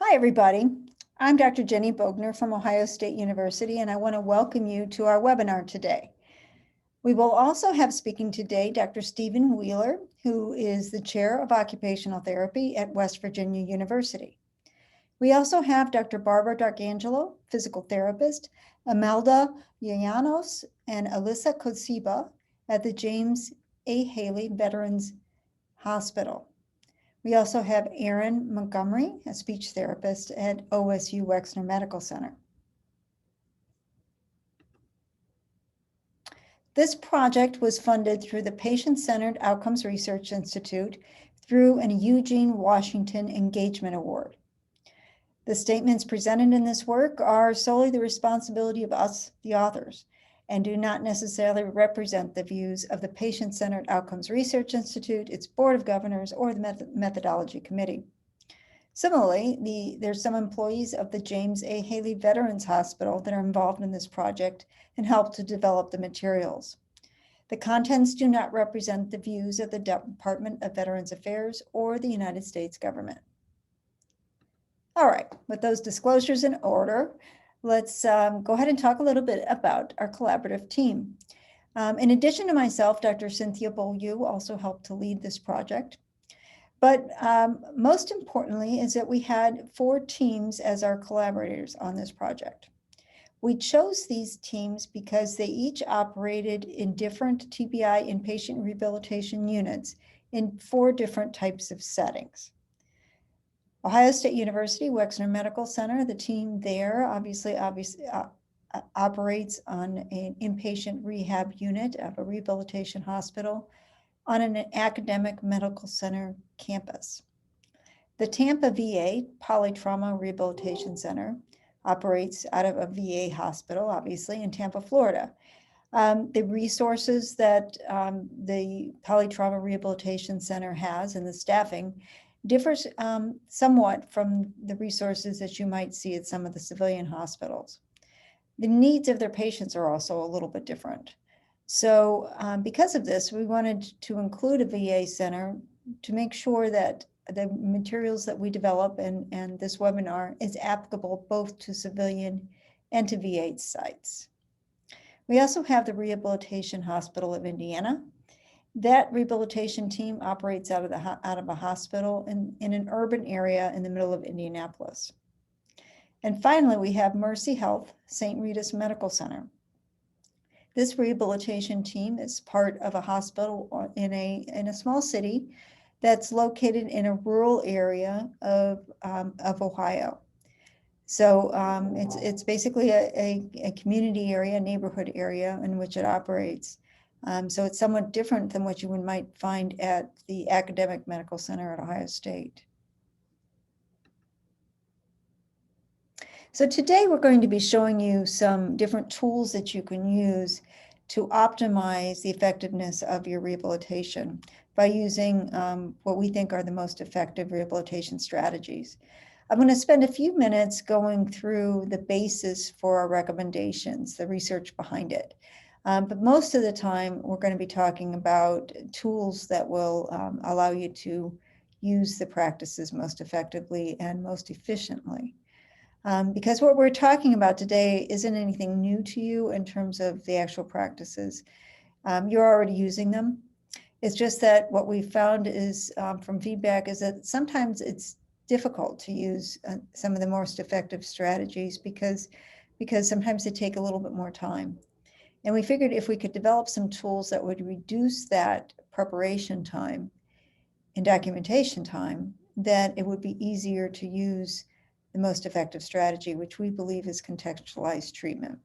Hi, everybody. I'm Dr. Jenny Bogner from Ohio State University, and I want to welcome you to our webinar today. We will also have speaking today Dr. Stephen Wheeler, who is the Chair of Occupational Therapy at West Virginia University. We also have Dr. Barbara Darkangelo, physical therapist, Imelda Llanos, and Alyssa Kosiba at the James A. Haley Veterans Hospital. We also have Erin Montgomery, a speech therapist at OSU Wexner Medical Center. This project was funded through the Patient-Centered Outcomes Research Institute through an Eugene Washington Engagement Award. The statements presented in this work are solely the responsibility of us, the authors, and do not necessarily represent the views of the Patient-Centered Outcomes Research Institute, its Board of Governors, or the Methodology Committee. Similarly, there's some employees of the James A. Haley Veterans Hospital that are involved in this project and help to develop the materials. The contents do not represent the views of the Department of Veterans Affairs or the United States government. All right, with those disclosures in order, let's go ahead and talk a little bit about our collaborative team. In addition to myself, Dr. Cynthia Beaulieu also helped to lead this project. But most importantly is that we had 4 teams as our collaborators on this project. We chose these teams because they each operated in different TBI inpatient rehabilitation units in 4 different types of settings. Ohio State University Wexner Medical Center, the team there obviously operates on an inpatient rehab unit of a rehabilitation hospital on an academic medical center campus. The Tampa VA Polytrauma Rehabilitation Center operates out of a VA hospital, obviously, in Tampa, Florida. The resources that the Polytrauma Rehabilitation Center has and the staffing differs somewhat from the resources that you might see at some of the civilian hospitals. The needs of their patients are also a little bit different. So because of this, we wanted to include a VA center to make sure that the materials that we develop and this webinar is applicable both to civilian and to VA sites. We also have the Rehabilitation Hospital of Indiana. That rehabilitation team operates out of a hospital in an urban area in the middle of Indianapolis. And finally, we have Mercy Health St. Rita's Medical Center. This rehabilitation team is part of a hospital in a small city that's located in a rural area of Ohio. So it's basically a community area, a neighborhood area in which it operates. So it's somewhat different than what you might find at the academic medical center at Ohio State. So today we're going to be showing you some different tools that you can use to optimize the effectiveness of your rehabilitation by using what we think are the most effective rehabilitation strategies. I'm going to spend a few minutes going through the basis for our recommendations, the research behind it. But most of the time, we're going to be talking about tools that will allow you to use the practices most effectively and most efficiently. Because what we're talking about today isn't anything new to you in terms of the actual practices. You're already using them. It's just that what we found is from feedback is that sometimes it's difficult to use some of the most effective strategies because sometimes they take a little bit more time. And we figured if we could develop some tools that would reduce that preparation time and documentation time, that it would be easier to use the most effective strategy, which we believe is contextualized treatment.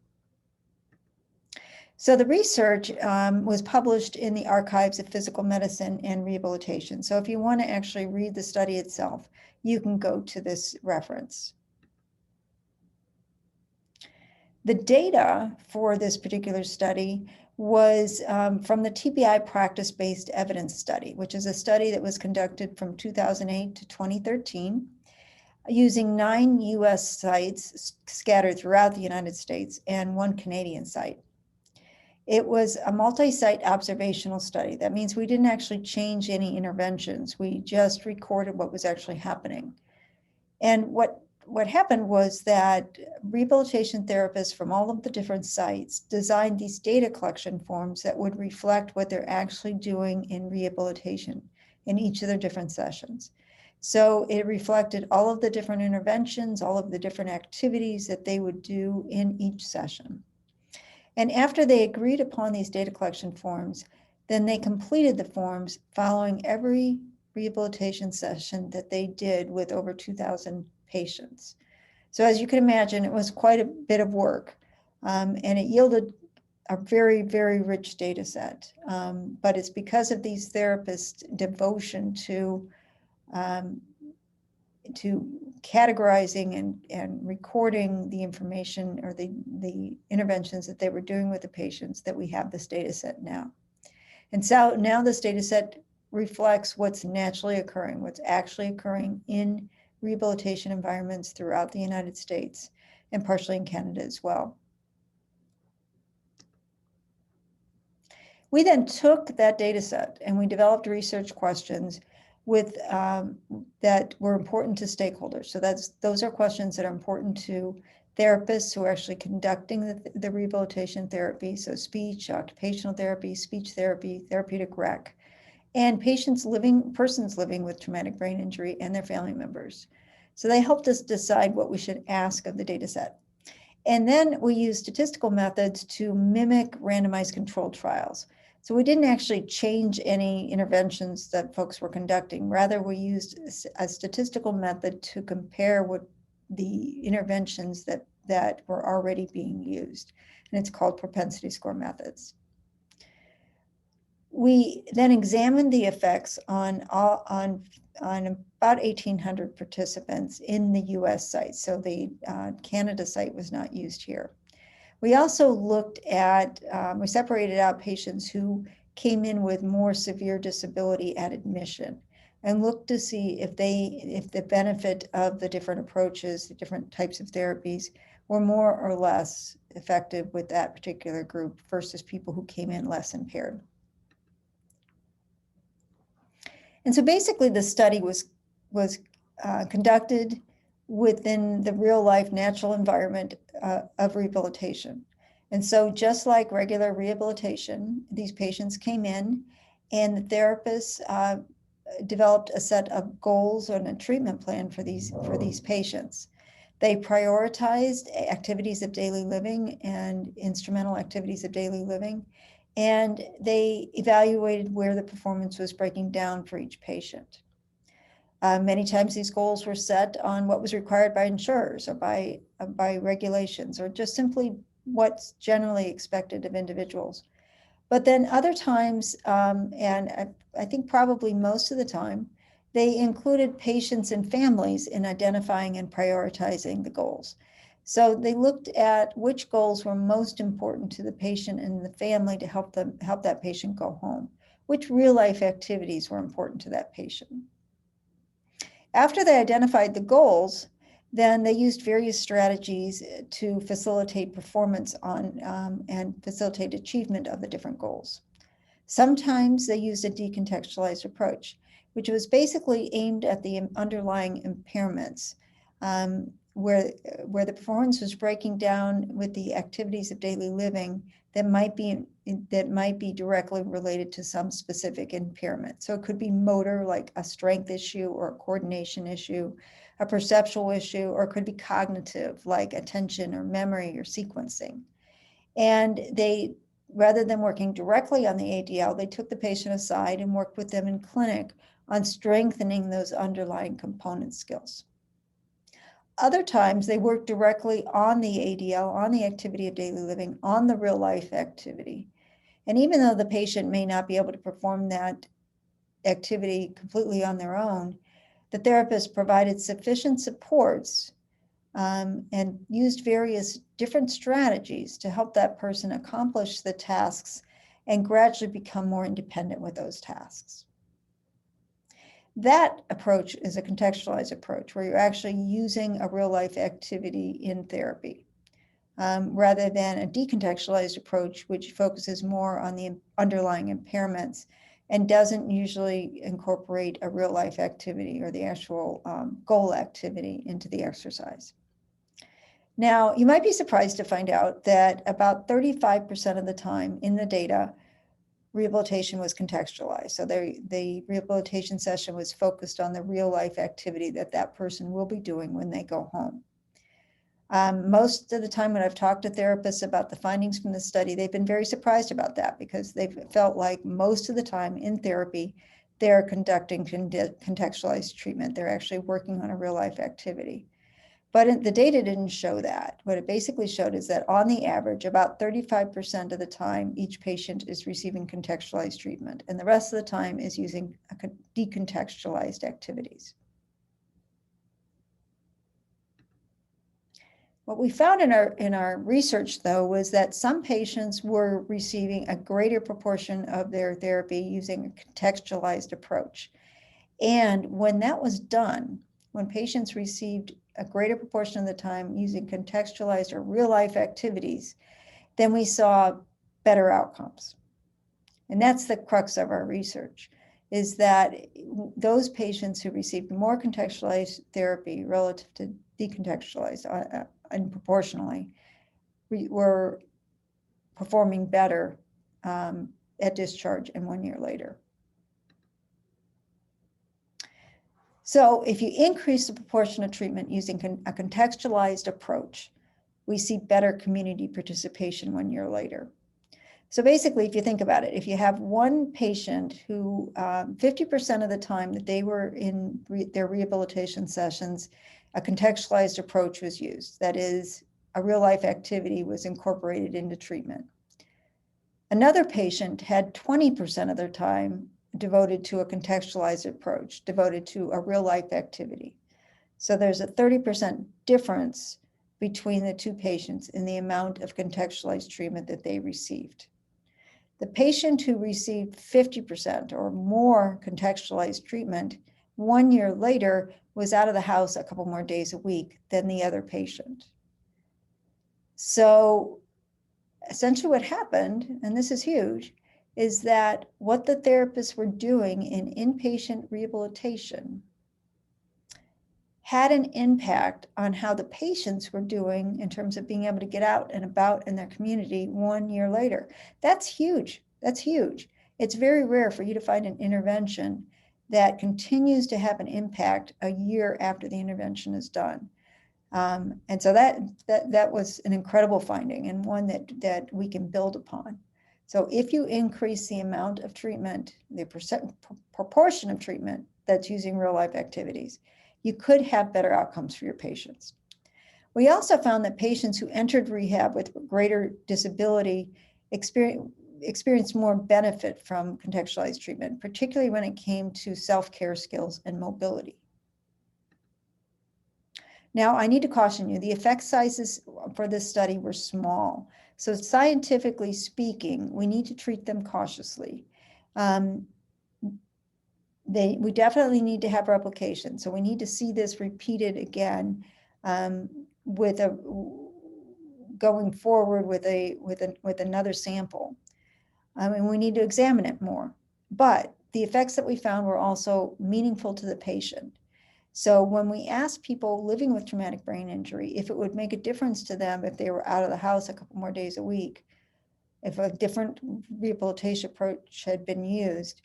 So the research was published in the Archives of Physical Medicine and Rehabilitation. So if you want to actually read the study itself, you can go to this reference. The data for this particular study was from the TBI Practice-Based Evidence Study, which is a study that was conducted from 2008 to 2013, using 9 US sites scattered throughout the United States and 1 Canadian site. It was a multi-site observational study. That means we didn't actually change any interventions. We just recorded what was actually happening. And what what happened was that rehabilitation therapists from all of the different sites designed these data collection forms that would reflect what they're actually doing in rehabilitation in each of their different sessions. So it reflected all of the different interventions, all of the different activities that they would do in each session. And after they agreed upon these data collection forms, then they completed the forms following every rehabilitation session that they did with over 2,000 patients. So as you can imagine, it was quite a bit of work, and it yielded a very, very rich data set. But it's because of these therapists' devotion to categorizing and recording the information or the interventions that they were doing with the patients that we have this data set now. And so now this data set reflects what's naturally occurring, what's actually occurring in rehabilitation environments throughout the United States and partially in Canada as well. We then took that data set and we developed research questions with that were important to stakeholders. So those are questions that are important to therapists who are actually conducting the rehabilitation therapy, so speech, occupational therapy, speech therapy, therapeutic rec, and persons living with traumatic brain injury and their family members. So they helped us decide what we should ask of the data set. And then we used statistical methods to mimic randomized controlled trials. So we didn't actually change any interventions that folks were conducting. Rather, we used a statistical method to compare what the interventions that were already being used. And it's called propensity score methods. We then examined the effects on about 1,800 participants in the US site. So the Canada site was not used here. We also looked at, we separated out patients who came in with more severe disability at admission and looked to see if the benefit of the different approaches, the different types of therapies were more or less effective with that particular group versus people who came in less impaired. And so basically the study was conducted within the real life natural environment of rehabilitation. And so just like regular rehabilitation, these patients came in and the therapists developed a set of goals and a treatment plan for these patients. They prioritized activities of daily living and instrumental activities of daily living, and they evaluated where the performance was breaking down for each patient. Many times these goals were set on what was required by insurers or by regulations, or just simply what's generally expected of individuals. But then other times, and I think probably most of the time, they included patients and families in identifying and prioritizing the goals. So they looked at which goals were most important to the patient and the family to help that patient go home, which real life activities were important to that patient. After they identified the goals, then they used various strategies to facilitate performance on and facilitate achievement of the different goals. Sometimes they used a decontextualized approach, which was basically aimed at the underlying impairments, where the performance was breaking down with the activities of daily living that might be directly related to some specific impairment. So it could be motor, like a strength issue or a coordination issue, a perceptual issue, or it could be cognitive, like attention or memory or sequencing. And they, rather than working directly on the ADL, they took the patient aside and worked with them in clinic on strengthening those underlying component skills. Other times they work directly on the ADL, on the activity of daily living, on the real life activity. And even though the patient may not be able to perform that activity completely on their own, the therapist provided sufficient supports and used various different strategies to help that person accomplish the tasks and gradually become more independent with those tasks. That approach is a contextualized approach where you're actually using a real life activity in therapy, rather than a decontextualized approach, which focuses more on the underlying impairments and doesn't usually incorporate a real life activity or the actual goal activity into the exercise. Now, you might be surprised to find out that about 35% of the time in the data, rehabilitation was contextualized. So the rehabilitation session was focused on the real life activity that that person will be doing when they go home. Most of the time when I've talked to therapists about the findings from the study, they've been very surprised about that because they've felt like most of the time in therapy, they're conducting contextualized treatment. They're actually working on a real life activity. But the data didn't show that. What it basically showed is that on the average, about 35% of the time, each patient is receiving contextualized treatment, and the rest of the time is using decontextualized activities. What we found in our research, though, was that some patients were receiving a greater proportion of their therapy using a contextualized approach. And when that was done, when patients received a greater proportion of the time using contextualized or real life activities, then we saw better outcomes. And that's the crux of our research, is that those patients who received more contextualized therapy relative to decontextualized and proportionally were performing better at discharge and 1 year later. So if you increase the proportion of treatment using a contextualized approach, we see better community participation 1 year later. So basically, if you think about it, if you have one patient who 50% of the time that they were in their rehabilitation sessions, a contextualized approach was used. That is, a real life activity was incorporated into treatment. Another patient had 20% of their time devoted to a contextualized approach, devoted to a real life activity. So there's a 30% difference between the two patients in the amount of contextualized treatment that they received. The patient who received 50% or more contextualized treatment 1 year later was out of the house a couple more days a week than the other patient. So essentially what happened, and this is huge, is that what the therapists were doing in inpatient rehabilitation had an impact on how the patients were doing in terms of being able to get out and about in their community 1 year later. That's huge. That's huge. It's very rare for you to find an intervention that continues to have an impact a year after the intervention is done. And so that was an incredible finding and one that we can build upon. So if you increase the amount of treatment, the proportion of treatment that's using real life activities, you could have better outcomes for your patients. We also found that patients who entered rehab with greater disability experienced more benefit from contextualized treatment, particularly when it came to self-care skills and mobility. Now, I need to caution you, the effect sizes for this study were small. So scientifically speaking, we need to treat them cautiously. We definitely need to have replication. So we need to see this repeated again going forward with another sample. And we need to examine it more. But the effects that we found were also meaningful to the patient. So when we asked people living with traumatic brain injury if it would make a difference to them if they were out of the house a couple more days a week, if a different rehabilitation approach had been used,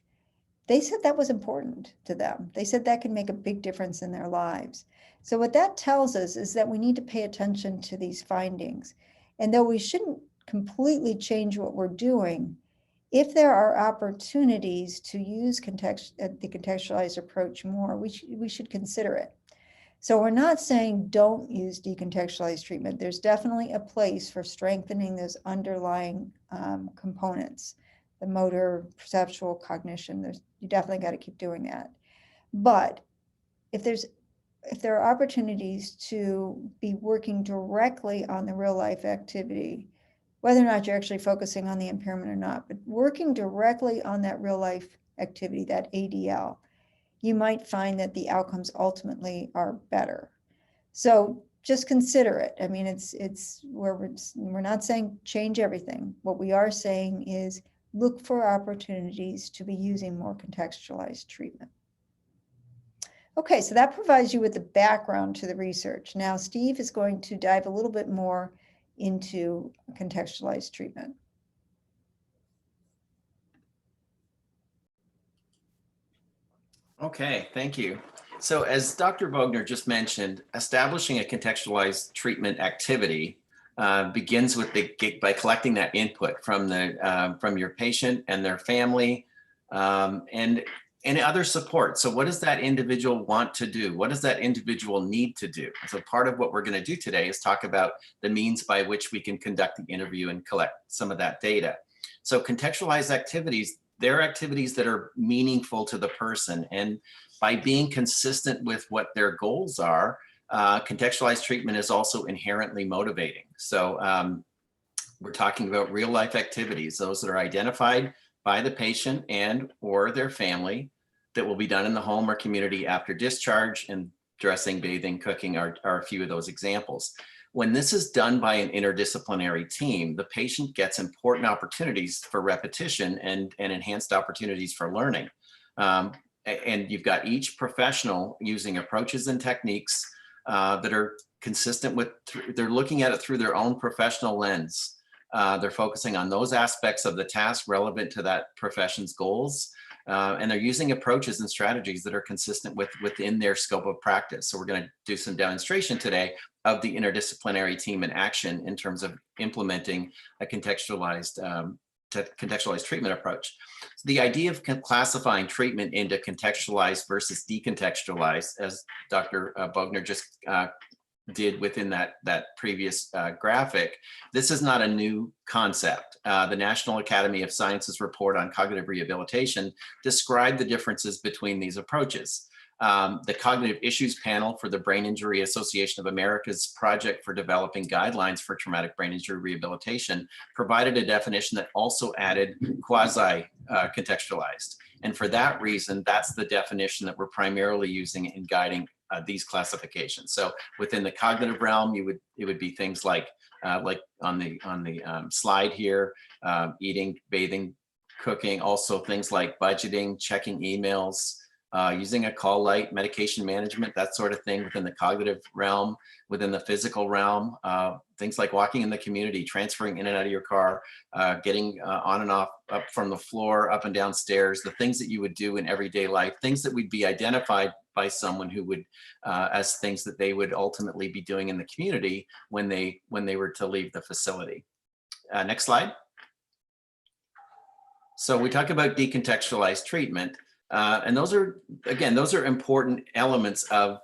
they said that was important to them. They said that could make a big difference in their lives. So what that tells us is that we need to pay attention to these findings. And though we shouldn't completely change what we're doing, if there are opportunities to use the contextualized approach more, we should consider it. So we're not saying don't use decontextualized treatment. There's definitely a place for strengthening those underlying components, the motor, perceptual, cognition. You definitely got to keep doing that. But if there are opportunities to be working directly on the real life activity, whether or not you're actually focusing on the impairment or not, but working directly on that real life activity, that ADL, you might find that the outcomes ultimately are better. So just consider it. I mean, we're not saying change everything. What we are saying is look for opportunities to be using more contextualized treatment. Okay, so that provides you with the background to the research. Now, Steve is going to dive a little bit more into contextualized treatment. Okay, thank you. So as Dr. Bogner just mentioned, establishing a contextualized treatment activity begins with by collecting that input from your patient and their family, and other support. So what does that individual want to do? What does that individual need to do? So part of what we're going to do today is talk about the means by which we can conduct the interview and collect some of that data. So contextualized activities, they're activities that are meaningful to the person. And by being consistent with what their goals are, contextualized treatment is also inherently motivating. So we're talking about real life activities, those that are identified by the patient and or their family, that will be done in the home or community after discharge, and dressing, bathing, cooking are a few of those examples. When this is done by an interdisciplinary team, the patient gets important opportunities for repetition and enhanced opportunities for learning. And you've got each professional using approaches and techniques that are consistent with, they're looking at it through their own professional lens. They're focusing on those aspects of the task relevant to that profession's goals. And they're using approaches and strategies that are consistent within their scope of practice. So we're going to do some demonstration today of the interdisciplinary team in action in terms of implementing a contextualized treatment approach. So the idea of classifying treatment into contextualized versus decontextualized, as Dr. Bogner just did within that previous graphic, this is not a new concept. The National Academy of Sciences report on cognitive rehabilitation described the differences between these approaches. The Cognitive Issues Panel for the Brain Injury Association of America's project for developing guidelines for traumatic brain injury rehabilitation provided a definition that also added quasi-contextualized. And for that reason, that's the definition that we're primarily using in guiding these classifications. So within the cognitive realm, it would be things like on the slide here, eating, bathing, cooking, also things like budgeting, checking emails, using a call light, medication management, that sort of thing within the cognitive realm. Within the physical realm, things like walking in the community, transferring in and out of your car, getting on and off, up from the floor, up and down stairs, the things that you would do in everyday life, things that would be identified by someone who would, as things that they would ultimately be doing in the community when they were to leave the facility. Next slide. So we talk about decontextualized treatment. And those are important elements of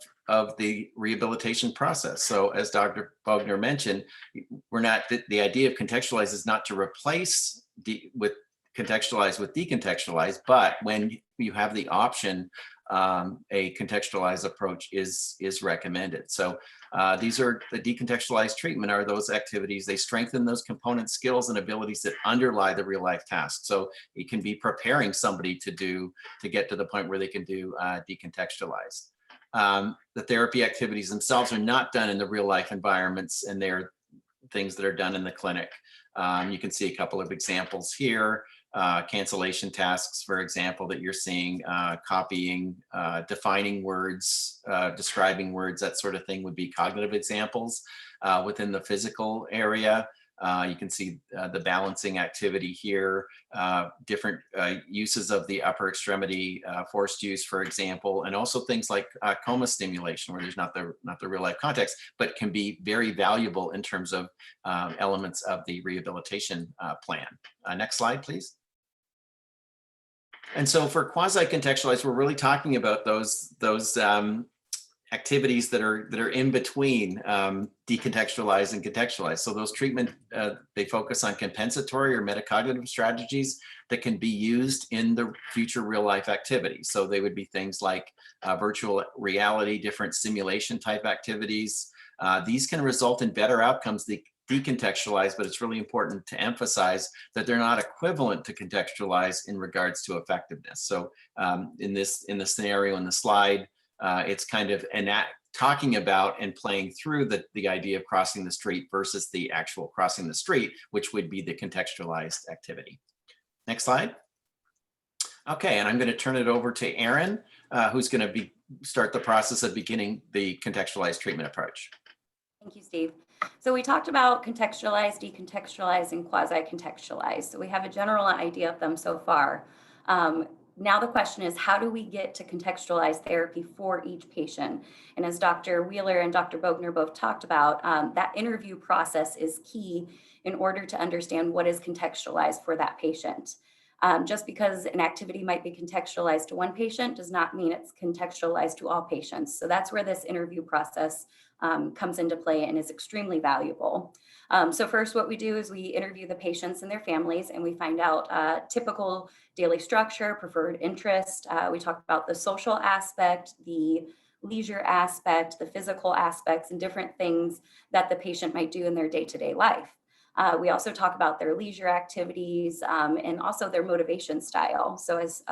the rehabilitation process. So as Dr. Bogner mentioned, the idea of contextualize is not to replace contextualize with decontextualize, but when you have the option, a contextualized approach is recommended. So these are the decontextualized treatment are those activities. They strengthen those component skills and abilities that underlie the real life task. So it can be preparing somebody to get to the point where they can do decontextualized. The therapy activities themselves are not done in the real life environments, and they're things that are done in the clinic. You can see a couple of examples here. Cancellation tasks, for example, that you're seeing, copying, defining words, describing words, that sort of thing would be cognitive examples. Within the physical area, you can see the balancing activity here, different uses of the upper extremity, forced use, for example, and also things like coma stimulation, where there's not the real life context, but can be very valuable in terms of elements of the rehabilitation plan. Next slide, please. And so for quasi-contextualized, we're really talking about those activities that are in between decontextualized and contextualized. So those treatment, they focus on compensatory or metacognitive strategies that can be used in the future real life activities. So they would be things like virtual reality, different simulation type activities. These can result in better outcomes decontextualize, but it's really important to emphasize that they're not equivalent to contextualize in regards to effectiveness. So in the scenario in the slide, it's kind of talking about and playing through the idea of crossing the street versus the actual crossing the street, which would be the contextualized activity. Next slide. Okay, and I'm going to turn it over to Erin, who's going to start the process of beginning the contextualized treatment approach. Thank you, Steve. So we talked about contextualized, decontextualized, and quasi-contextualized. So we have a general idea of them so far. Now the question is, how do we get to contextualized therapy for each patient? And as Dr. Wheeler and Dr. Bogner both talked about, that interview process is key in order to understand what is contextualized for that patient. Just because an activity might be contextualized to one patient does not mean it's contextualized to all patients. So that's where this interview process comes into play and is extremely valuable. So first, what we do is we interview the patients and their families, and we find out typical daily structure, preferred interest. We talk about the social aspect, the leisure aspect, the physical aspects, and different things that the patient might do in their day-to-day life. We also talk about their leisure activities and also their motivation style. So as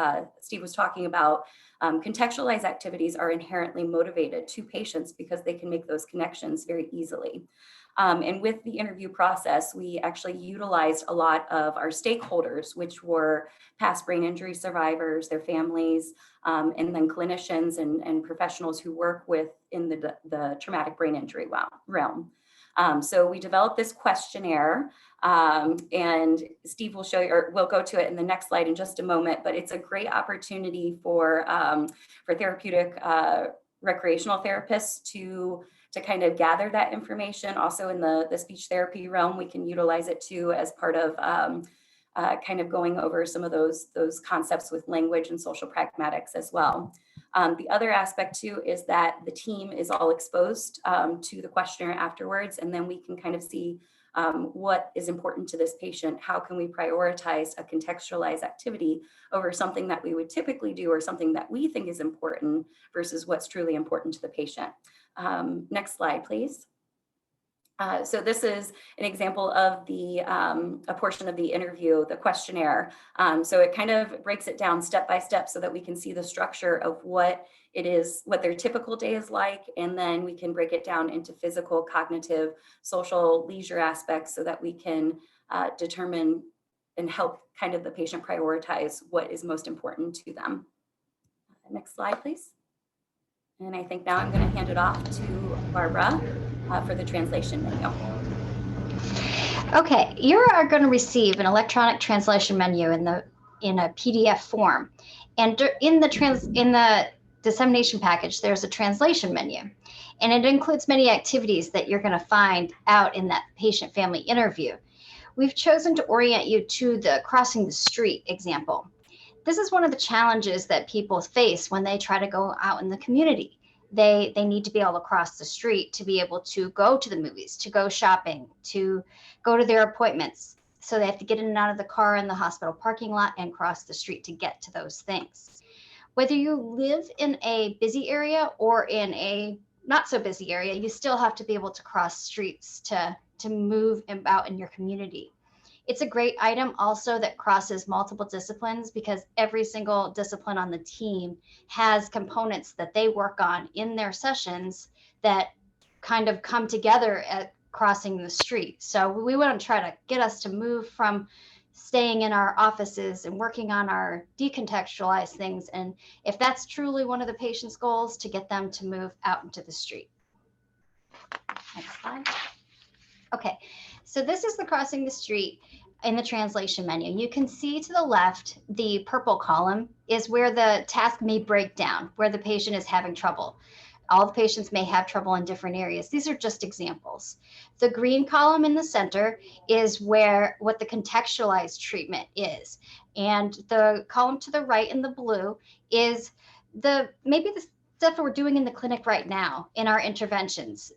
Steve was talking about, contextualized activities are inherently motivated to patients because they can make those connections very easily. And with the interview process, we actually utilized a lot of our stakeholders, which were past brain injury survivors, their families, and then clinicians and professionals who work in the traumatic brain injury realm. So we developed this questionnaire, and Steve will show you, or we'll go to it in the next slide in just a moment, but it's a great opportunity for therapeutic recreational therapists to kind of gather that information. Also in the speech therapy realm, we can utilize it too as part of kind of going over some of those concepts with language and social pragmatics as well. The other aspect too is that the team is all exposed to the questionnaire afterwards, and then we can kind of see what is important to this patient. How can we prioritize a contextualized activity over something that we would typically do or something that we think is important versus what's truly important to the patient. Next slide, please. So this is an example of a portion of the interview, the questionnaire. So it kind of breaks it down step by step so that we can see the structure of what it is, what their typical day is like, and then we can break it down into physical, cognitive, social, leisure aspects so that we can determine and help kind of the patient prioritize what is most important to them. Next slide, please. And I think now I'm going to hand it off to Barbara for the translation menu. Okay, you are going to receive an electronic translation menu in a PDF form, and in the dissemination package, there's a translation menu, and it includes many activities that you're going to find out in that patient-family interview. We've chosen to orient you to the crossing the street example. This is one of the challenges that people face when they try to go out in the community. They need to be able to cross the street to be able to go to the movies, to go shopping, to go to their appointments. So they have to get in and out of the car in the hospital parking lot and cross the street to get to those things. Whether you live in a busy area or in a not so busy area, you still have to be able to cross streets to move about in your community. It's a great item also that crosses multiple disciplines because every single discipline on the team has components that they work on in their sessions that kind of come together at crossing the street. So we want to try to get us to move from staying in our offices and working on our decontextualized things. And if that's truly one of the patient's goals, to get them to move out into the street. Next slide. Okay, so this is the crossing the street in the translation menu. You can see to the left, the purple column is where the task may break down, where the patient is having trouble. All the patients may have trouble in different areas. These are just examples. The green column in the center is what the contextualized treatment is. And the column to the right in the blue is maybe the stuff that we're doing in the clinic right now in our interventions,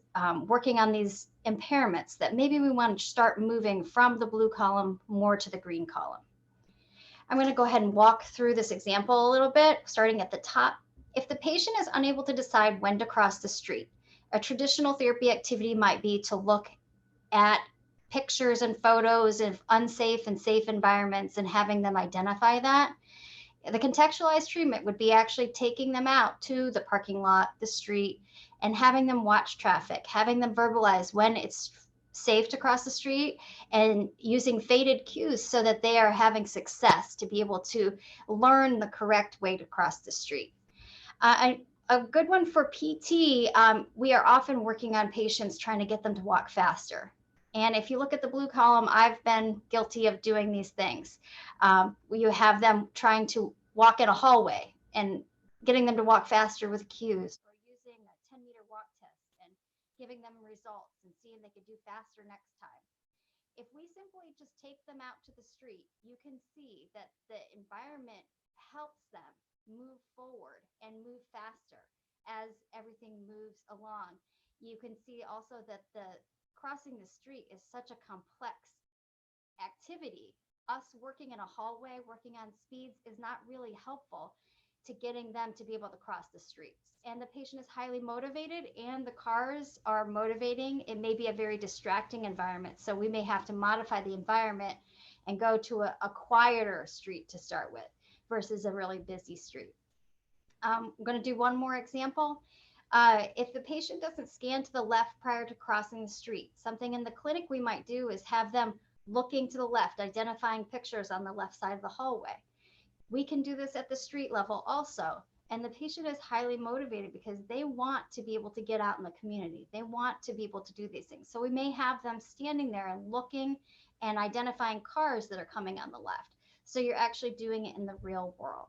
working on these impairments that maybe we want to start moving from the blue column more to the green column. I'm going to go ahead and walk through this example a little bit, starting at the top. If the patient is unable to decide when to cross the street, a traditional therapy activity might be to look at pictures and photos of unsafe and safe environments and having them identify that. The contextualized treatment would be actually taking them out to the parking lot, the street, and having them watch traffic, having them verbalize when it's safe to cross the street, and using faded cues so that they are having success to be able to learn the correct way to cross the street. A good one for PT, we are often working on patients trying to get them to walk faster. And if you look at the blue column, I've been guilty of doing these things. You have them trying to walk in a hallway and getting them to walk faster with cues, or using a 10-meter walk test and giving them results and seeing they could do faster next time. If we simply just take them out to the street, you can see that the environment helps them move forward and move faster as everything moves along. You can see also that the crossing the street is such a complex activity. Us working in a hallway, working on speeds is not really helpful to getting them to be able to cross the streets. And the patient is highly motivated and the cars are motivating. It may be a very distracting environment. So we may have to modify the environment and go to a quieter street to start with versus a really busy street. I'm going to do one more example. If the patient doesn't scan to the left prior to crossing the street, something in the clinic we might do is have them looking to the left, identifying pictures on the left side of the hallway. We can do this at the street level also. And the patient is highly motivated because they want to be able to get out in the community. They want to be able to do these things. So we may have them standing there and looking and identifying cars that are coming on the left. So you're actually doing it in the real world.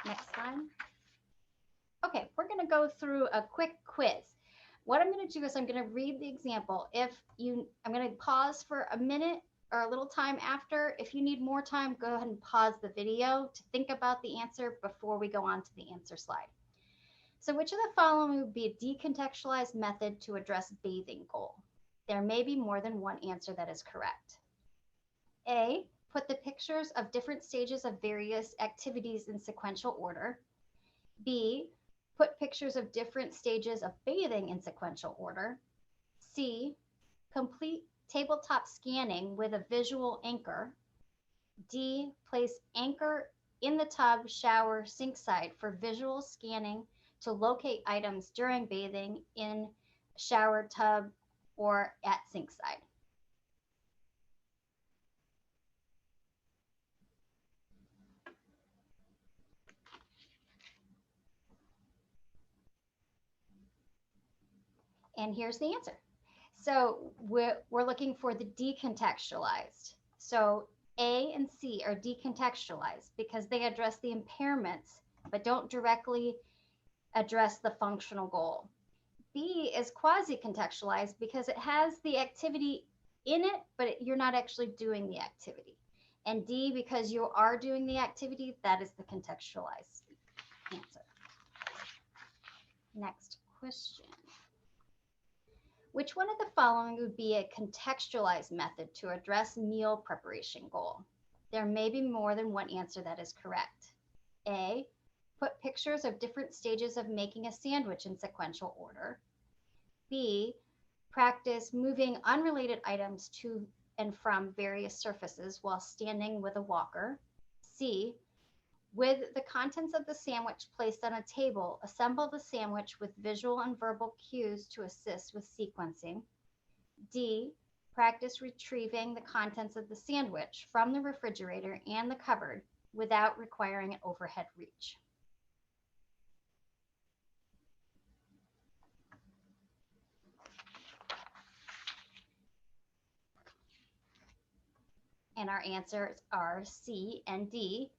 Next slide. Okay, we're going to go through a quick quiz. What I'm going to do is I'm going to read the example. I'm going to pause for a minute or a little time after. If you need more time, go ahead and pause the video to think about the answer before we go on to the answer slide. So which of the following would be a decontextualized method to address bathing goal? There may be more than one answer that is correct. A, put the pictures of different stages of various activities in sequential order. B, put pictures of different stages of bathing in sequential order. C, complete tabletop scanning with a visual anchor. D, place anchor in the tub, shower, sink side for visual scanning to locate items during bathing in shower, tub, or at sink side. And here's the answer. So we're looking for the decontextualized. So A and C are decontextualized because they address the impairments, but don't directly address the functional goal. B is quasi-contextualized because it has the activity in it, but you're not actually doing the activity. And D, because you are doing the activity, that is the contextualized answer. Next question. Which one of the following would be a contextualized method to address meal preparation goal? There may be more than one answer that is correct. A, put pictures of different stages of making a sandwich in sequential order. B, practice moving unrelated items to and from various surfaces while standing with a walker. C, with the contents of the sandwich placed on a table, assemble the sandwich with visual and verbal cues to assist with sequencing. D, practice retrieving the contents of the sandwich from the refrigerator and the cupboard without requiring an overhead reach. And our answers are C and D,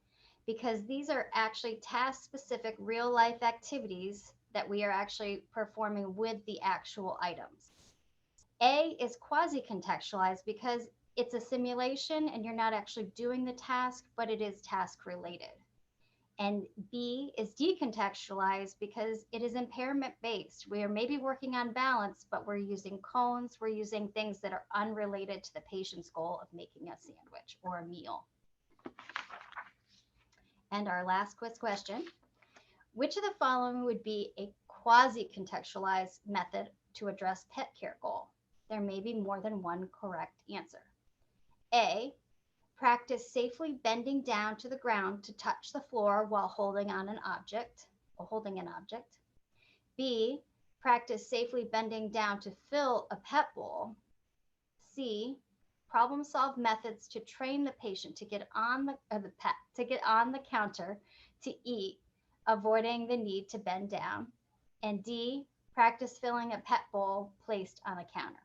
because these are actually task-specific real-life activities that we are actually performing with the actual items. A is quasi-contextualized because it's a simulation and you're not actually doing the task, but it is task-related. And B is decontextualized because it is impairment-based. We are maybe working on balance, but we're using cones, we're using things that are unrelated to the patient's goal of making a sandwich or a meal. And our last quiz question, which of the following would be a quasi-contextualized method to address pet care goal? There may be more than one correct answer. A, practice safely bending down to the ground to touch the floor while holding an object. B, practice safely bending down to fill a pet bowl. C, problem solve methods to train the patient to get on the counter to eat, avoiding the need to bend down. And D, practice filling a pet bowl placed on a counter.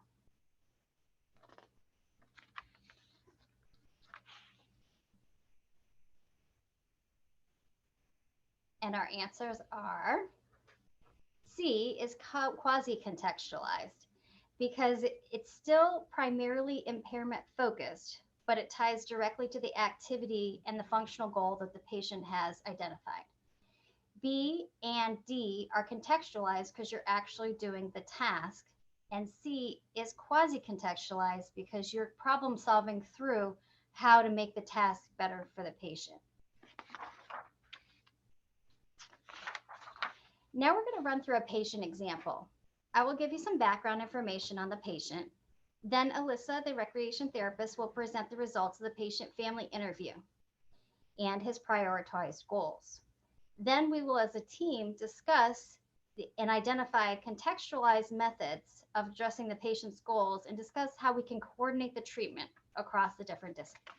And our answers are C is quasi-contextualized because it's still primarily impairment focused, but it ties directly to the activity and the functional goal that the patient has identified. B and D are contextualized because you're actually doing the task. And C is quasi-contextualized because you're problem solving through how to make the task better for the patient. Now we're going to run through a patient example. I will give you some background information on the patient. Then Alyssa, the recreation therapist, will present the results of the patient-family interview and his prioritized goals. Then we will, as a team, discuss and identify contextualized methods of addressing the patient's goals and discuss how we can coordinate the treatment across the different disciplines.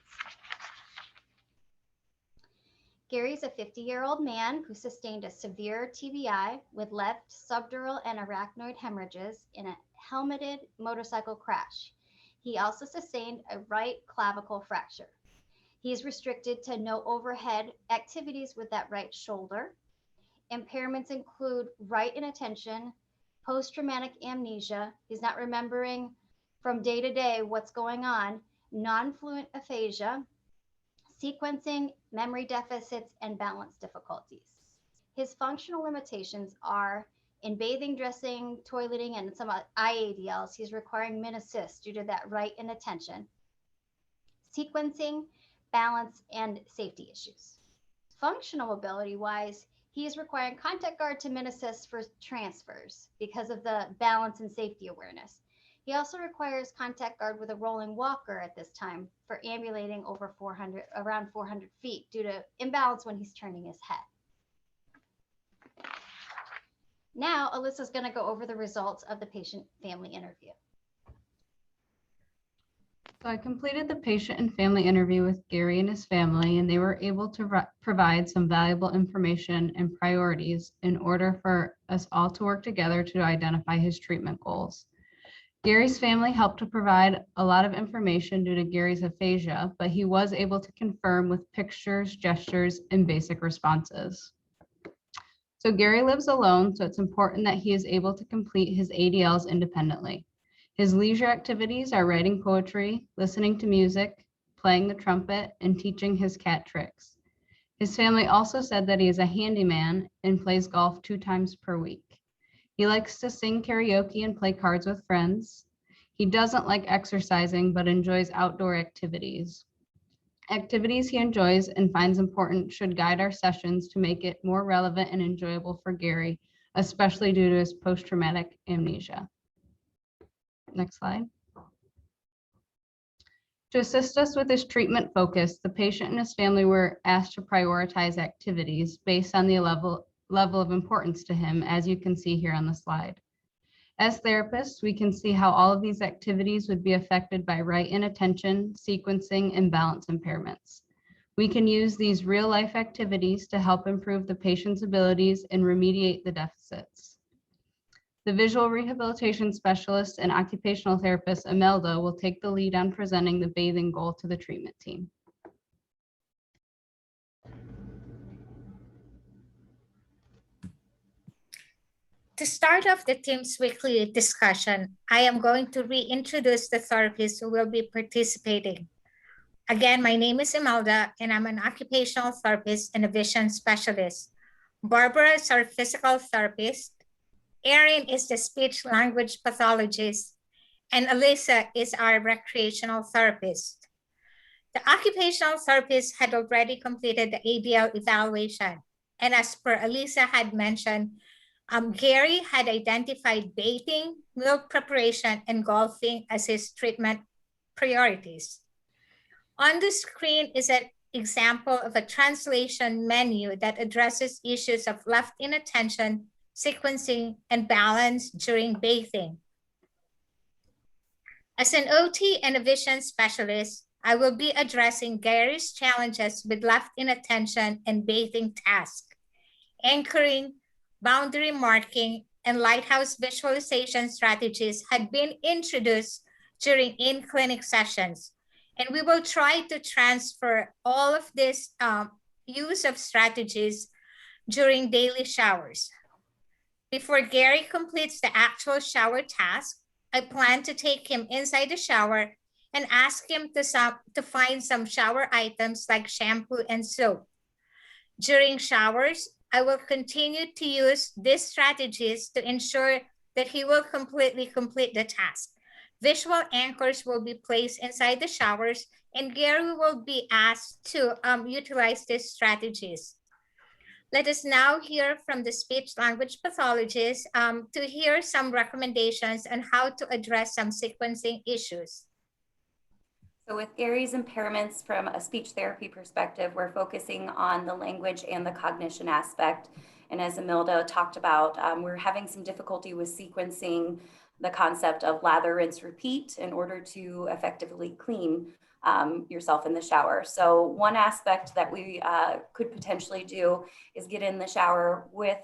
Gary's a 50-year-old man who sustained a severe TBI with left subdural and arachnoid hemorrhages in a helmeted motorcycle crash. He also sustained a right clavicle fracture. He is restricted to no overhead activities with that right shoulder. Impairments include right inattention, post-traumatic amnesia. He's not remembering from day to day what's going on, non-fluent aphasia, sequencing, memory deficits, and balance difficulties. His functional limitations are in bathing, dressing, toileting, and some IADLs. He's requiring min assist due to that right inattention, sequencing, balance, and safety issues. Functional ability wise, he is requiring contact guard to min assist for transfers because of the balance and safety awareness. He also requires contact guard with a rolling walker at this time for ambulating over around 400 feet due to imbalance when he's turning his head. Now, Alyssa's going to go over the results of the patient-family interview. So I completed the patient and family interview with Gary and his family, and they were able to provide some valuable information and priorities in order for us all to work together to identify his treatment goals. Gary's family helped to provide a lot of information due to Gary's aphasia, but he was able to confirm with pictures, gestures, and basic responses. So Gary lives alone, so it's important that he is able to complete his ADLs independently. His leisure activities are writing poetry, listening to music, playing the trumpet, and teaching his cat tricks. His family also said that he is a handyman and plays golf 2 times per week. He likes to sing karaoke and play cards with friends. He doesn't like exercising, but enjoys outdoor activities. Activities he enjoys and finds important should guide our sessions to make it more relevant and enjoyable for Gary, especially due to his post-traumatic amnesia. Next slide. To assist us with his treatment focus, the patient and his family were asked to prioritize activities based on the level of importance to him, as you can see here on the slide. As therapists, we can see how all of these activities would be affected by right inattention, sequencing, and balance impairments. We can use these real-life activities to help improve the patient's abilities and remediate the deficits. The visual rehabilitation specialist and occupational therapist, Imelda, will take the lead on presenting the bathing goal to the treatment team. To start off the team's weekly discussion, I am going to reintroduce the therapists who will be participating. Again, my name is Imelda, and I'm an occupational therapist and a vision specialist. Barbara is our physical therapist. Erin is the speech language pathologist, and Alyssa is our recreational therapist. The occupational therapist had already completed the ADL evaluation, and as per Alyssa had mentioned, Gary had identified bathing, meal preparation, and golfing as his treatment priorities. On the screen is an example of a translation menu that addresses issues of left inattention, sequencing, and balance during bathing. As an OT and a vision specialist, I will be addressing Gary's challenges with left inattention and bathing tasks. Anchoring, boundary marking, and lighthouse visualization strategies had been introduced during in-clinic sessions. And we will try to transfer all of this use of strategies during daily showers. Before Gary completes the actual shower task, I plan to take him inside the shower and ask him to find some shower items like shampoo and soap. During showers, I will continue to use these strategies to ensure that he will completely complete the task. Visual anchors will be placed inside the showers, and Gary will be asked to utilize these strategies. Let us now hear from the speech language pathologist to hear some recommendations on how to address some sequencing issues. So with Gary's impairments from a speech therapy perspective, we're focusing on the language and the cognition aspect. And as Imelda talked about, we're having some difficulty with sequencing the concept of lather, rinse, repeat in order to effectively clean yourself in the shower. So one aspect that we could potentially do is get in the shower with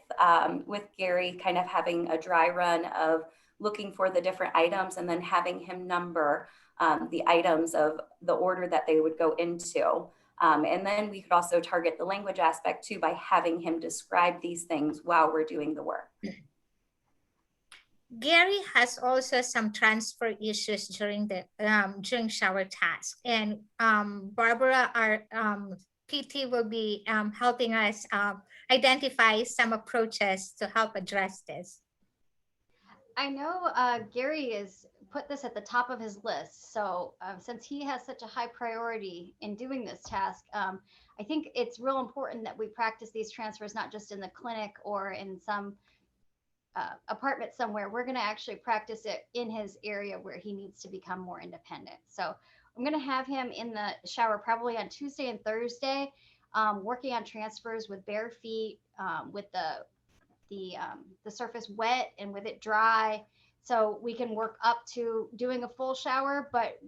Gary, kind of having a dry run of looking for the different items and then having him number the items of the order that they would go into. And then we could also target the language aspect too by having him describe these things while we're doing the work. Gary has also some transfer issues during the during shower task, and Barbara, our PT, will be helping us identify some approaches to help address this. I know Gary has put this at the top of his list. So since he has such a high priority in doing this task, I think it's real important that we practice these transfers, not just in the clinic or in some apartment somewhere. We're going to actually practice it in his area where he needs to become more independent. So I'm going to have him in the shower probably on Tuesday and Thursday, working on transfers with bare feet, with the surface wet and with it dry, so we can work up to doing a full shower, but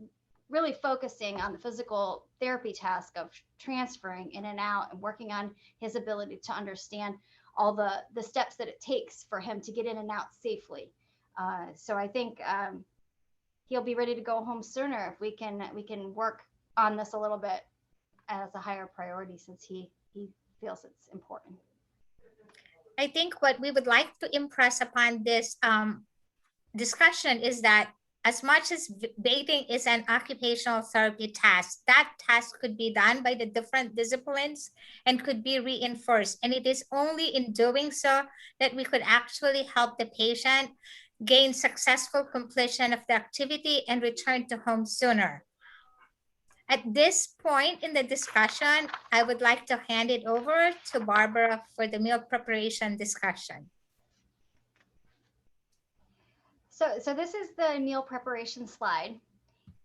really focusing on the physical therapy task of transferring in and out and working on his ability to understand all the steps that it takes for him to get in and out safely. So I think he'll be ready to go home sooner if we can work on this a little bit as a higher priority, since he feels it's important. I think what we would like to impress upon this discussion is that as much as bathing is an occupational therapy task, that task could be done by the different disciplines and could be reinforced. And it is only in doing so that we could actually help the patient gain successful completion of the activity and return to home sooner. At this point in the discussion, I would like to hand it over to Barbara for the meal preparation discussion. So this is the meal preparation slide,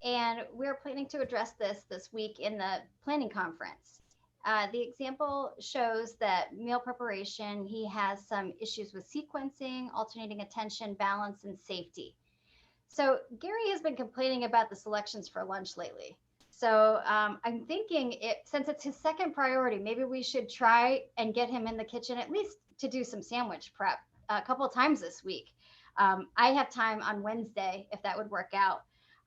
and we're planning to address this week in the planning conference. The example shows that meal preparation, he has some issues with sequencing, alternating attention, balance, and safety. So Gary has been complaining about the selections for lunch lately. So I'm thinking, since it's his second priority, maybe we should try and get him in the kitchen at least to do some sandwich prep a couple of times this week. I have time on Wednesday, if that would work out.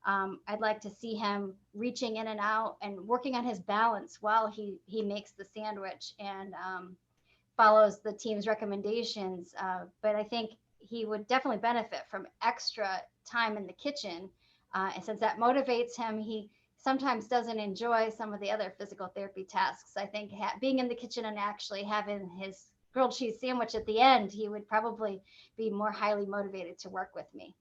I'd like to see him reaching in and out and working on his balance while he makes the sandwich and follows the team's recommendations. But I think he would definitely benefit from extra time in the kitchen. And since that motivates him, he sometimes doesn't enjoy some of the other physical therapy tasks. I think being in the kitchen and actually having his grilled cheese sandwich at the end, he would probably be more highly motivated to work with me.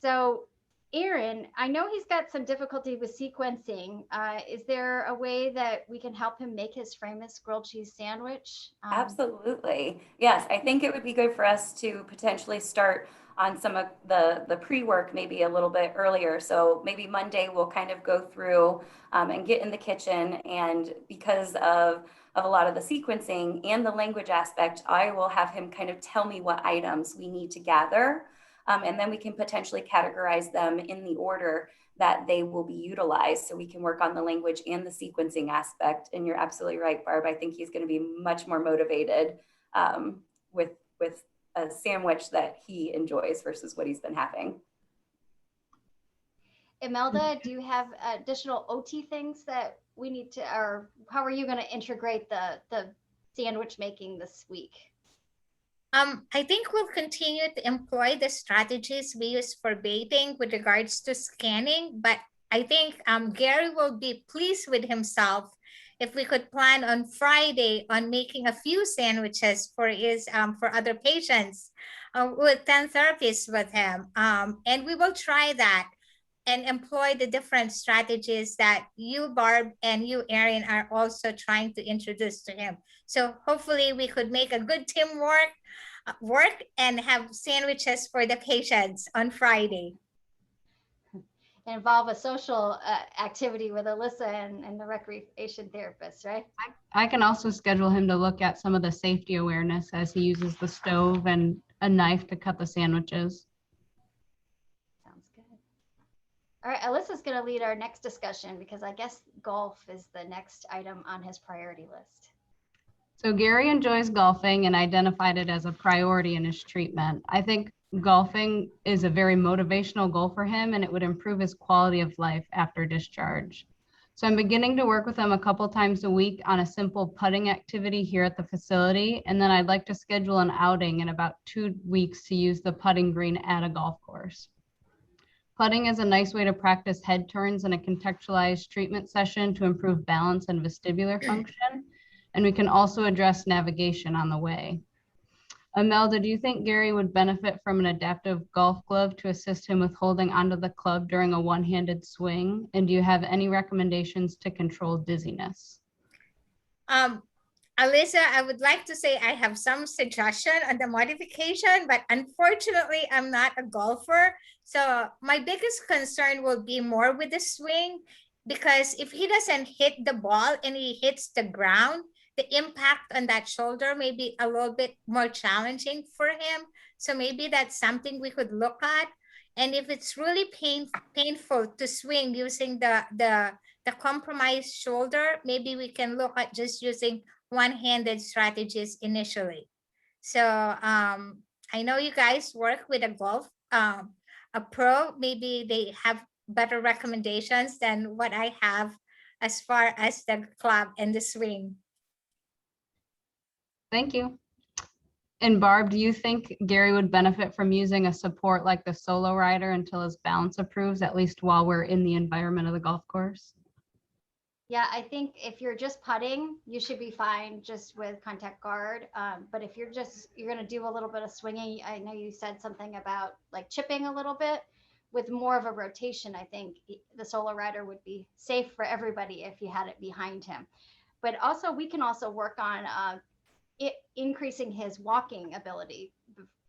So Aaron, I know he's got some difficulty with sequencing. Is there a way that we can help him make his famous grilled cheese sandwich? Absolutely. Yes, I think it would be good for us to potentially start on some of the pre-work maybe a little bit earlier. So maybe Monday we'll kind of go through and get in the kitchen, and because of of a lot of the sequencing and the language aspect, I will have him kind of tell me what items we need to gather. And then we can potentially categorize them in the order that they will be utilized, so we can work on the language and the sequencing aspect. And you're absolutely right, Barb. I think he's going to be much more motivated with a sandwich that he enjoys versus what he's been having. Imelda, do you have additional OT things that we need to, or how are you going to integrate the sandwich making this week? I think we'll continue to employ the strategies we use for baiting with regards to scanning, but I think Gary will be pleased with himself if we could plan on Friday on making a few sandwiches for his for other patients with 10 therapists with him. And we will try that and employ the different strategies that you, Barb, and you, Erin, are also trying to introduce to him. So hopefully we could make a good teamwork and have sandwiches for the patients on Friday. Involve a social activity with Alyssa and the recreation therapist, right? I can also schedule him to look at some of the safety awareness as he uses the stove and a knife to cut the sandwiches. Sounds good. All right, Alyssa's going to lead our next discussion because I guess golf is the next item on his priority list. So Gary enjoys golfing and identified it as a priority in his treatment. I think golfing is a very motivational goal for him, and it would improve his quality of life after discharge. So I'm beginning to work with him a couple times a week on a simple putting activity here at the facility. And then I'd like to schedule an outing in about 2 weeks to use the putting green at a golf course. Putting is a nice way to practice head turns in a contextualized treatment session to improve balance and vestibular function. And we can also address navigation on the way. Imelda, do you think Gary would benefit from an adaptive golf glove to assist him with holding onto the club during a one-handed swing? And do you have any recommendations to control dizziness? Alyssa, I would like to say I have some suggestion on the modification, but unfortunately, I'm not a golfer. So my biggest concern will be more with the swing, because if he doesn't hit the ball and he hits the ground, the impact on that shoulder may be a little bit more challenging for him. So maybe that's something we could look at. And if it's really painful to swing using the compromised shoulder, maybe we can look at just using one-handed strategies initially. So I know you guys work with a golf, a pro, maybe they have better recommendations than what I have as far as the club and the swing. Thank you. And Barb, do you think Gary would benefit from using a support like the solo rider until his balance improves, at least while we're in the environment of the golf course? Yeah, I think if you're just putting, you should be fine just with contact guard. But if you're going to do a little bit of swinging, I know you said something about like chipping a little bit. With more of a rotation, I think the solo rider would be safe for everybody if you had it behind him. But also, we can also work on increasing his walking ability,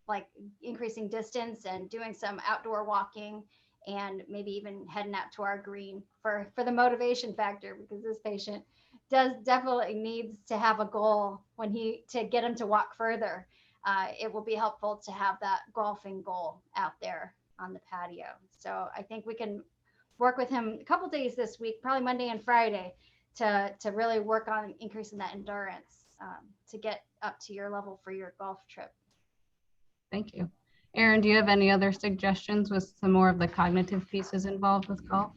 like increasing distance and doing some outdoor walking, and maybe even heading out to our green for the motivation factor, because this patient definitely needs to have a goal to get him to walk further. It will be helpful to have that golfing goal out there on the patio. So I think we can work with him a couple days this week, probably Monday and Friday, to really work on increasing that endurance to get up to your level for your golf trip. Thank you. Erin, do you have any other suggestions with some more of the cognitive pieces involved with golf?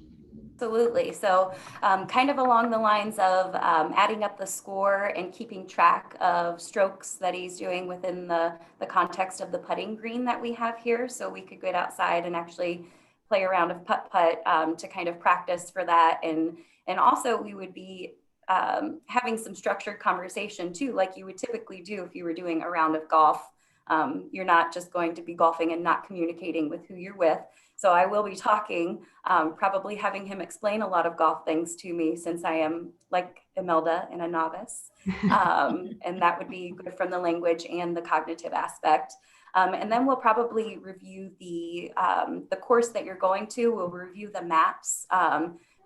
Absolutely. So kind of along the lines of adding up the score and keeping track of strokes that he's doing within the context of the putting green that we have here. So we could get outside and actually play a round of putt-putt to kind of practice for that. And also we would be having some structured conversation too, like you would typically do if you were doing a round of golf. You're not just going to be golfing and not communicating with who you're with. So I will be talking, probably having him explain a lot of golf things to me, since I am like Imelda and a novice. And that would be good from the language and the cognitive aspect. And then we'll probably review the course that you're going to. We'll review the maps.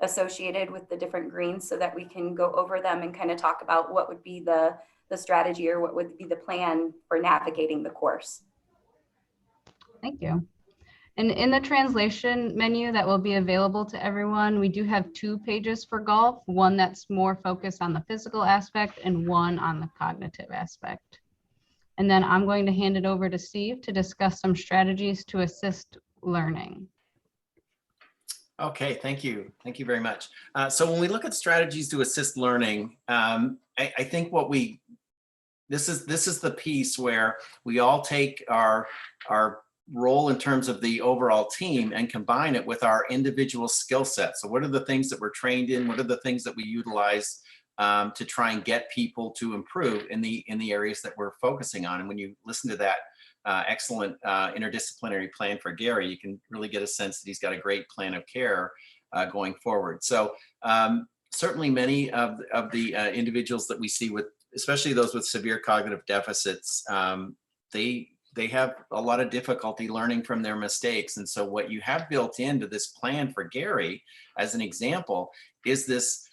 associated with the different greens so that we can go over them and kind of talk about what would be the strategy or what would be the plan for navigating the course. Thank you. And in the translation menu that will be available to everyone, we do have 2 pages for golf, one that's more focused on the physical aspect and one on the cognitive aspect. And then I'm going to hand it over to Steve to discuss some strategies to assist learning. Okay, thank you. Thank you very much. So when we look at strategies to assist learning, I think this is the piece where we all take our role in terms of the overall team and combine it with our individual skill set. So what are the things that we're trained in? What are the things that we utilize to try and get people to improve in the areas that we're focusing on? And when you listen to that excellent interdisciplinary plan for Gary, you can really get a sense that he's got a great plan of care going forward. So certainly many of the individuals that we see with, especially those with severe cognitive deficits, they have a lot of difficulty learning from their mistakes. And so what you have built into this plan for Gary, as an example, is this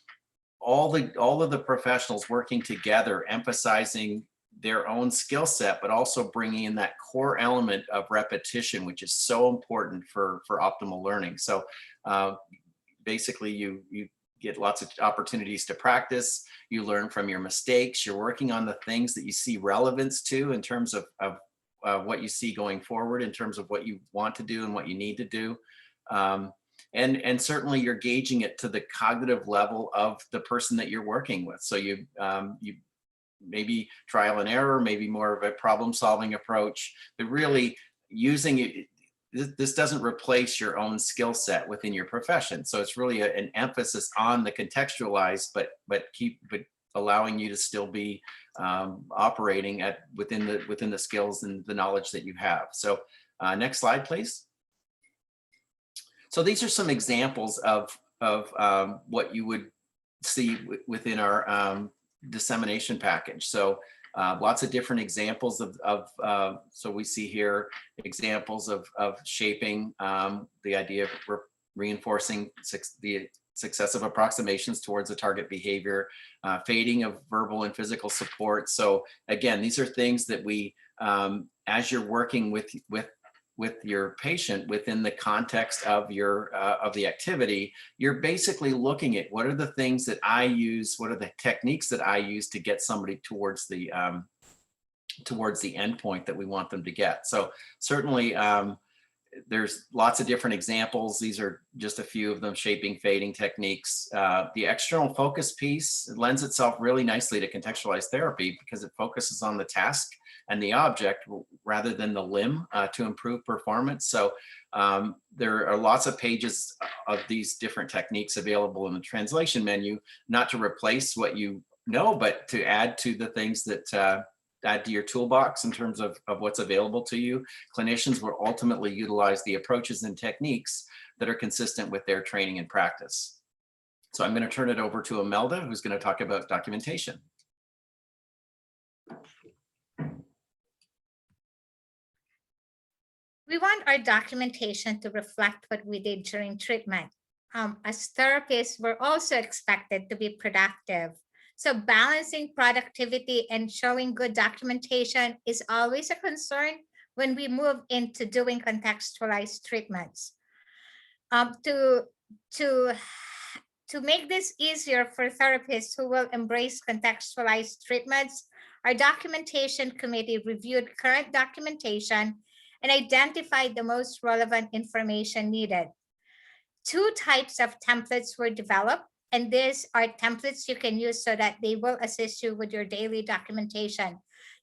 all of the professionals working together, emphasizing their own skill set, but also bringing in that core element of repetition, which is so important for optimal learning. So basically you get lots of opportunities to practice, you learn from your mistakes, you're working on the things that you see relevance to in terms of what you see going forward, in terms of what you want to do and what you need to do. And certainly you're gauging it to the cognitive level of the person that you're working with. So you maybe trial and error, maybe more of a problem solving approach, but really using it. This doesn't replace your own skill set within your profession. So it's really an emphasis on the contextualized, but allowing you to still be operating within the skills and the knowledge that you have. So next slide, please. So these are some examples of what you would see within our dissemination package. So lots of different examples so we see here examples of shaping the idea of reinforcing the successive approximations towards a target behavior, fading of verbal and physical support. So again, these are things that we, as you're working with your patient within the context of the activity, you're basically looking at what are the things that I use, what are the techniques that I use to get somebody towards the endpoint that we want them to get. So certainly there's lots of different examples. These are just a few of them, shaping, fading techniques. The external focus piece lends itself really nicely to contextualized therapy because it focuses on the task and the object rather than the limb to improve performance. So there are lots of pages of these different techniques available in the translation menu, not to replace what you know, but to add to the things that add to your toolbox in terms of what's available to you. Clinicians will ultimately utilize the approaches and techniques that are consistent with their training and practice. So I'm going to turn it over to Imelda, who's going to talk about documentation. We want our documentation to reflect what we did during treatment. As therapists, we're also expected to be productive. So balancing productivity and showing good documentation is always a concern when we move into doing contextualized treatments. To make this easier for therapists who will embrace contextualized treatments, our documentation committee reviewed current documentation and identified the most relevant information needed. 2 types of templates were developed, and these are templates you can use so that they will assist you with your daily documentation.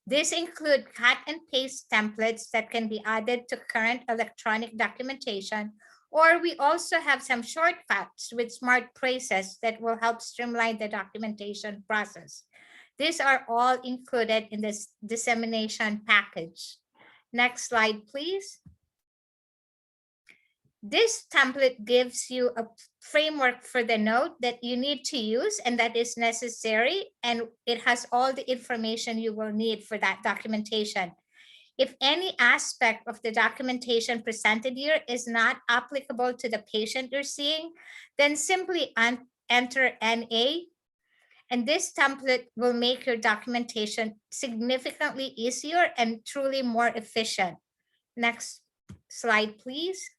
These include cut and paste templates that can be added to current electronic documentation, or we also have some shortcuts with smart phrases that will help streamline the documentation process. These are all included in this dissemination package. Next slide, please. This template gives you a framework for the note that you need to use and that is necessary, and it has all the information you will need for that documentation. If any aspect of the documentation presented here is not applicable to the patient you're seeing, then simply enter NA, and this template will make your documentation significantly easier and truly more efficient. Next slide, please.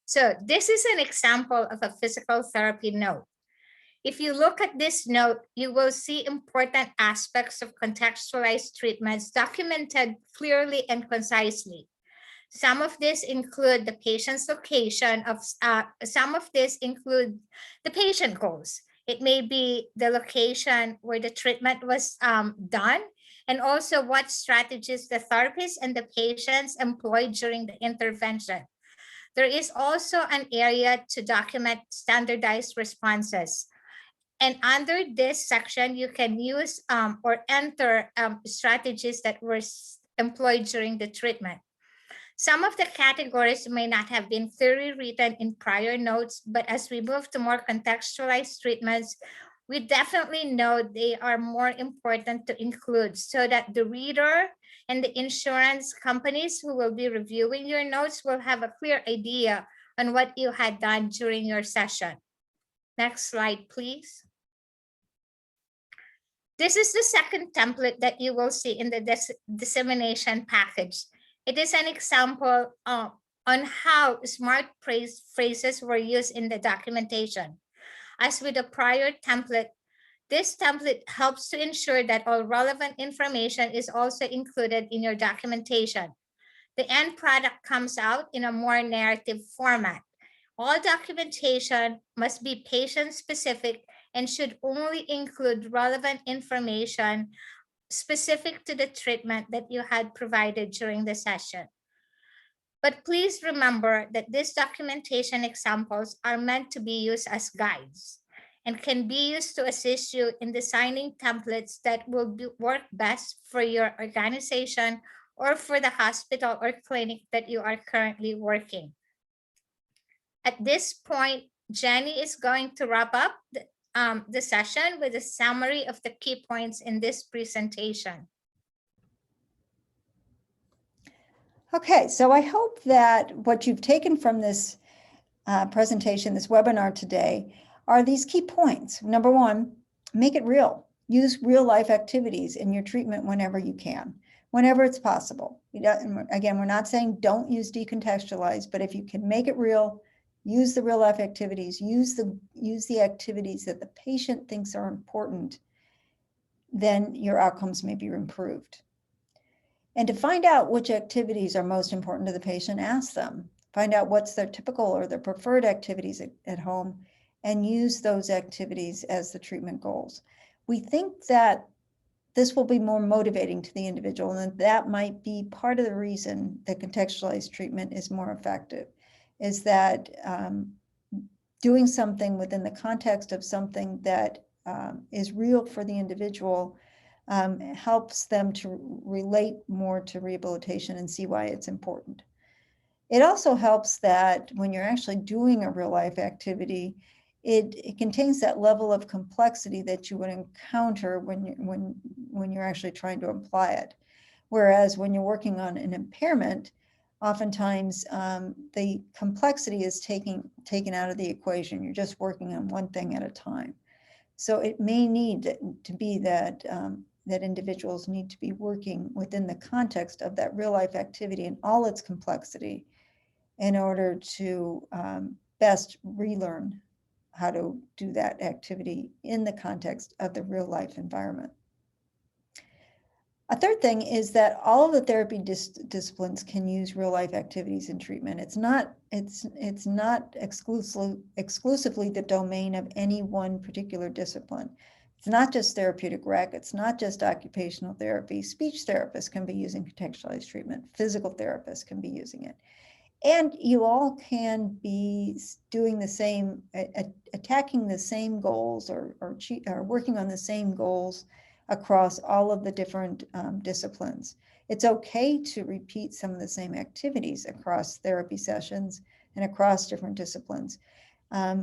So this is an example of a physical therapy note. If you look at this note, you will see important aspects of contextualized treatments documented clearly and concisely. Some of this include the patient's location of, some of this include the patient goals. It may be the location where the treatment was done, and also what strategies the therapist and the patients employed during the intervention. There is also an area to document standardized responses. And under this section, you can use or enter strategies that were employed during the treatment. Some of the categories may not have been thoroughly written in prior notes, but as we move to more contextualized treatments, we definitely know they are more important to include so that the reader and the insurance companies who will be reviewing your notes will have a clear idea on what you had done during your session. Next slide, please. This is the second template that you will see in the dissemination package. It is an example on how smart phrases were used in the documentation. As with the prior template, this template helps to ensure that all relevant information is also included in your documentation. The end product comes out in a more narrative format. All documentation must be patient-specific and should only include relevant information specific to the treatment that you had provided during the session. But please remember that these documentation examples are meant to be used as guides and can be used to assist you in designing templates that will work best for your organization or for the hospital or clinic that you are currently working. At this point, Jenny is going to wrap up the session with a summary of the key points in this presentation. Okay, so I hope that what you've taken from this presentation, this webinar today, are these key points. Number one, make it real. Use real life activities in your treatment whenever you can, whenever it's possible. Again, we're not saying don't use decontextualize, but if you can make it real, use the real life activities, use the activities that the patient thinks are important, then your outcomes may be improved. And to find out which activities are most important to the patient, ask them. Find out what's their typical or their preferred activities at home and use those activities as the treatment goals. We think that this will be more motivating to the individual, and that might be part of the reason that contextualized treatment is more effective, is that doing something within the context of something that is real for the individual helps them to relate more to rehabilitation and see why it's important. It also helps that when you're actually doing a real life activity, it contains that level of complexity that you would encounter when you're actually trying to apply it. Whereas when you're working on an impairment, oftentimes the complexity is taken out of the equation. You're just working on one thing at a time. So it may need to be that that individuals need to be working within the context of that real life activity and all its complexity in order to best relearn how to do that activity in the context of the real life environment. A third thing is that all of the therapy disciplines can use real life activities in treatment. It's not exclusively the domain of any one particular discipline. It's not just therapeutic rec, it's not just occupational therapy. Speech therapists can be using contextualized treatment. Physical therapists can be using it. And you all can be doing the same, attacking the same goals or working on the same goals across all of the different disciplines. It's okay to repeat some of the same activities across therapy sessions and across different disciplines,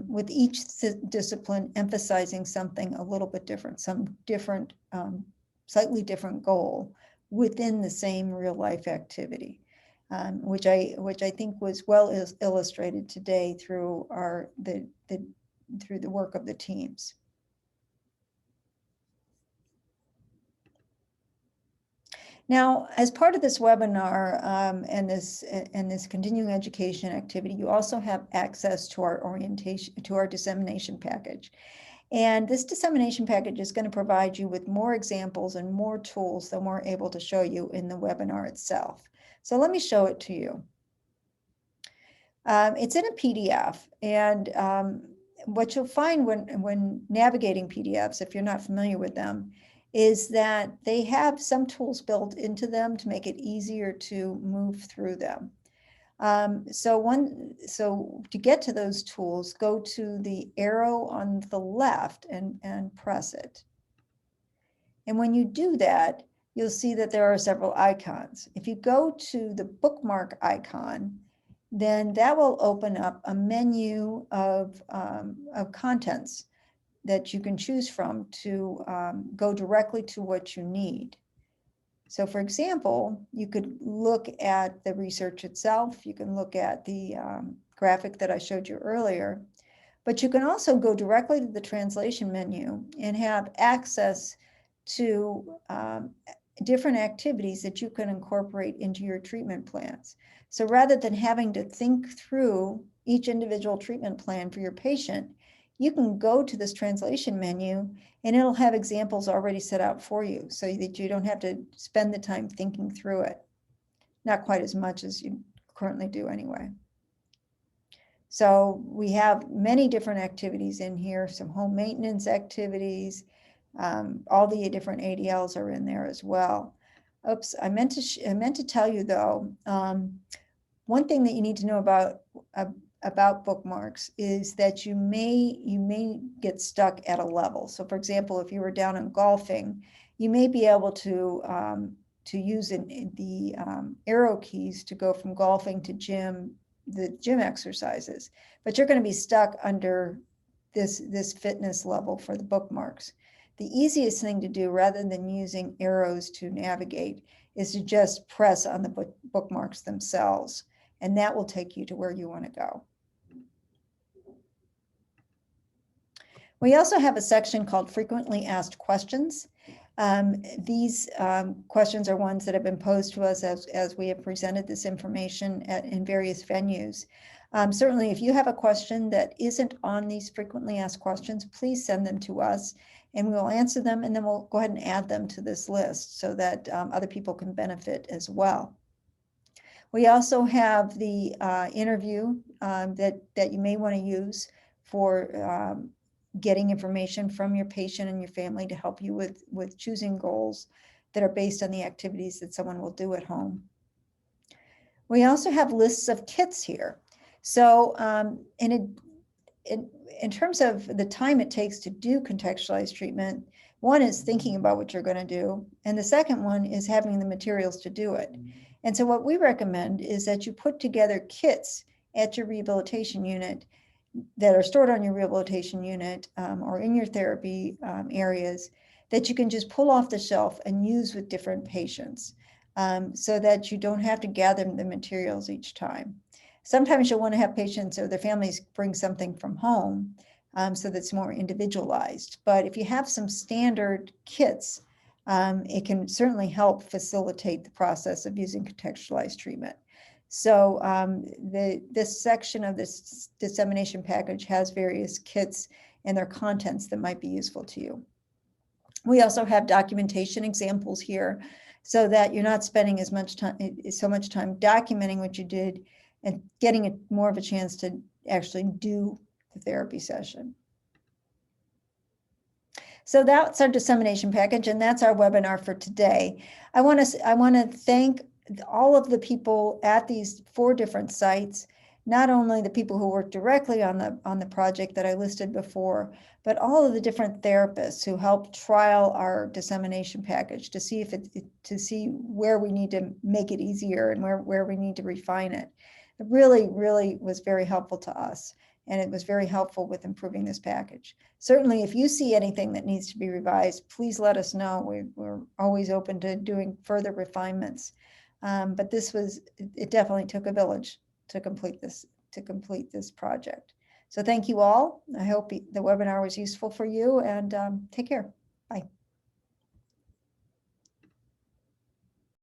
with each discipline emphasizing something a little bit different, some different, slightly different goal within the same real life activity, which I think was well illustrated today through through the work of the teams. Now, as part of this webinar and this continuing education activity, you also have access to our dissemination package. And this dissemination package is going to provide you with more examples and more tools than we're able to show you in the webinar itself. So let me show it to you. It's in a PDF, and what you'll find when navigating PDFs, if you're not familiar with them, is that they have some tools built into them to make it easier to move through them. So to get to those tools, go to the arrow on the left and press it. And when you do that, you'll see that there are several icons. If you go to the bookmark icon, then that will open up a menu of contents that you can choose from to go directly to what you need. So for example, you could look at the research itself. You can look at the graphic that I showed you earlier, but you can also go directly to the translation menu and have access to different activities that you can incorporate into your treatment plans. So rather than having to think through each individual treatment plan for your patient, you can go to this translation menu and it'll have examples already set out for you so that you don't have to spend the time thinking through it. Not quite as much as you currently do anyway. So we have many different activities in here, some home maintenance activities, all the different ADLs are in there as well. Oops, I meant to tell you though, one thing that you need to know about bookmarks is that you may get stuck at a level. So for example, if you were down in golfing, you may be able to use the arrow keys to go from golfing to the gym exercises, but you're going to be stuck under this fitness level for the bookmarks. The easiest thing to do, rather than using arrows to navigate, is to just press on the bookmarks themselves, and that will take you to where you want to go. We also have a section called Frequently Asked Questions. These questions are ones that have been posed to us as we have presented this information in various venues. Certainly, if you have a question that isn't on these frequently asked questions, please send them to us and we'll answer them, and then we'll go ahead and add them to this list so that other people can benefit as well. We also have the interview that you may want to use for getting information from your patient and your family to help you with choosing goals that are based on the activities that someone will do at home. We also have lists of kits here. So in terms of the time it takes to do contextualized treatment, one is thinking about what you're going to do, and the second one is having the materials to do it. And so what we recommend is that you put together kits at your rehabilitation unit that are stored on your rehabilitation unit or in your therapy areas that you can just pull off the shelf and use with different patients so that you don't have to gather the materials each time. Sometimes you'll want to have patients or their families bring something from home so that's more individualized. But if you have some standard kits, it can certainly help facilitate the process of using contextualized treatment. So this section of this dissemination package has various kits and their contents that might be useful to you. We also have documentation examples here so that you're not spending so much time documenting what you did and getting more of a chance to actually do the therapy session. So that's our dissemination package, and that's our webinar for today. I want to thank all of the people at these 4 different sites, not only the people who work directly on the project that I listed before, but all of the different therapists who helped trial our dissemination package to see where we need to make it easier and where we need to refine it. It really, really was very helpful to us. and it was very helpful with improving this package. Certainly, if you see anything that needs to be revised, please let us know. We're always open to doing further refinements. But it definitely took a village to complete this project. So thank you all. I hope the webinar was useful for you, and take care.